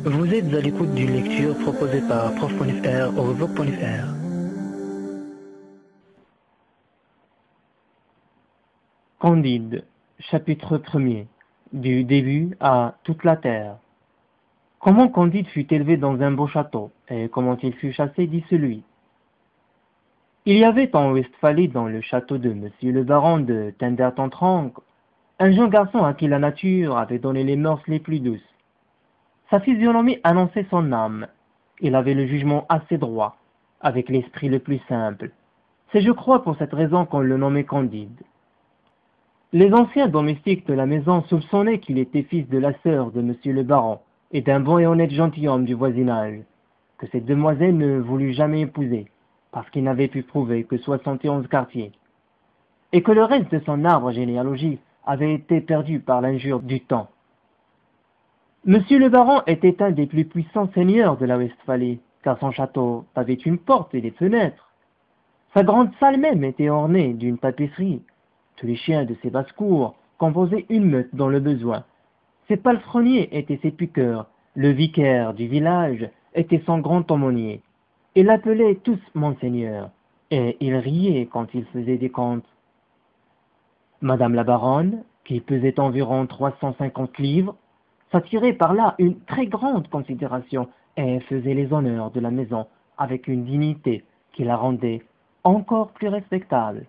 Vous êtes à l'écoute d'une lecture proposée par prof.fr au vlog.fr. Candide, chapitre 1er, du début à toute la terre. Comment Candide fut élevé dans un beau château, et comment il fut chassé, dit celui. Il y avait en Westphalie, dans le château de Monsieur le baron de Tendertentranque, un jeune garçon à qui la nature avait donné les mœurs les plus douces. Sa physionomie annonçait son âme. Il avait le jugement assez droit, avec l'esprit le plus simple. C'est, je crois, pour cette raison qu'on le nommait Candide. Les anciens domestiques de la maison soupçonnaient qu'il était fils de la sœur de Monsieur le baron et d'un bon et honnête gentilhomme du voisinage, que cette demoiselle ne voulut jamais épouser, parce qu'il n'avait pu prouver que 71 quartiers, et que le reste de son arbre généalogique avait été perdu par l'injure du temps. Monsieur le baron était un des plus puissants seigneurs de la Westphalie, car son château avait une porte et des fenêtres. Sa grande salle même était ornée d'une tapisserie. Tous les chiens de ses basses-cours composaient une meute dans le besoin. Ses palefreniers étaient ses piqueurs. Le vicaire du village était son grand aumônier. Ils l'appelaient tous Monseigneur, et il riait quand il faisait des comptes. Madame la baronne, qui pesait environ 350 livres, s'attirait par là une très grande considération et faisait les honneurs de la maison avec une dignité qui la rendait encore plus respectable.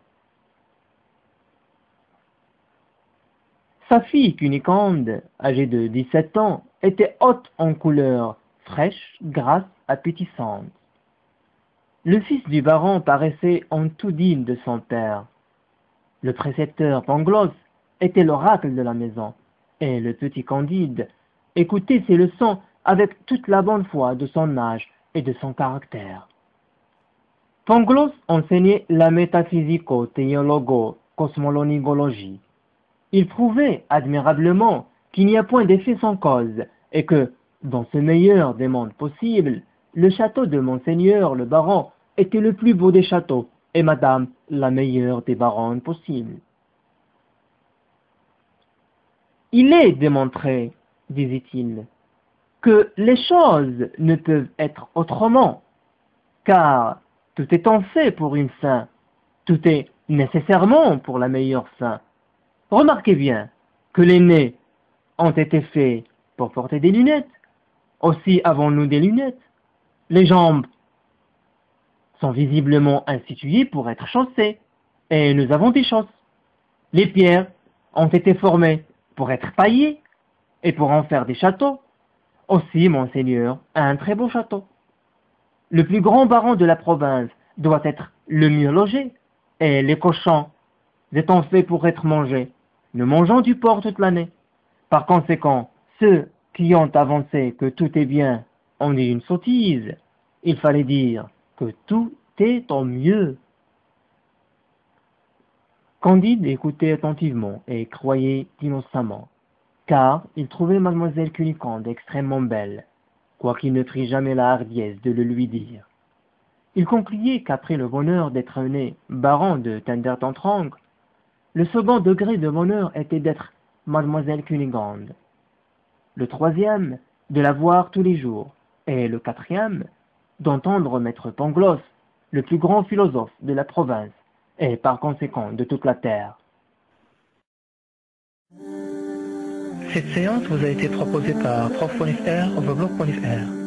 Sa fille Cunégonde, âgée de 17 ans, était haute en couleur, fraîche, grasse, appétissante. Le fils du baron paraissait en tout digne de son père. Le précepteur Pangloss était l'oracle de la maison, et le petit Candide écoutait ses leçons avec toute la bonne foi de son âge et de son caractère. Pangloss enseignait la métaphysico-théologo-cosmolonigologie. Il prouvait admirablement qu'il n'y a point d'effet sans cause, et que, dans ce meilleur des mondes possibles, le château de Monseigneur le baron était le plus beau des châteaux, et madame la meilleure des baronnes possibles. Il est démontré, disait-il, que les choses ne peuvent être autrement, car tout étant fait pour une fin, tout est nécessairement pour la meilleure fin. Remarquez bien que les nez ont été faits pour porter des lunettes. Aussi avons-nous des lunettes. Les jambes sont visiblement instituées pour être chaussées, et nous avons des chausses. Les pierres ont été formées pour être taillées, et pour en faire des châteaux. Aussi, Monseigneur a un très beau château. Le plus grand baron de la province doit être le mieux logé, et les cochons étant faits pour être mangés, nous mangeons du porc toute l'année. Par conséquent, ceux qui ont avancé que tout est bien ont dit une sottise. Il fallait dire que tout est au mieux. Candide écoutait attentivement et croyait innocemment, car il trouvait mademoiselle Cunégonde extrêmement belle, quoiqu'il ne prit jamais la hardiesse de le lui dire. Il concluait qu'après le bonheur d'être né baron de Tendertentranque, le second degré de bonheur était d'être mademoiselle Cunégonde, le troisième de la voir tous les jours, et le quatrième d'entendre maître Pangloss, le plus grand philosophe de la province, et par conséquent de toute la terre. Cette séance vous a été proposée par prof.fr au vlog.fr.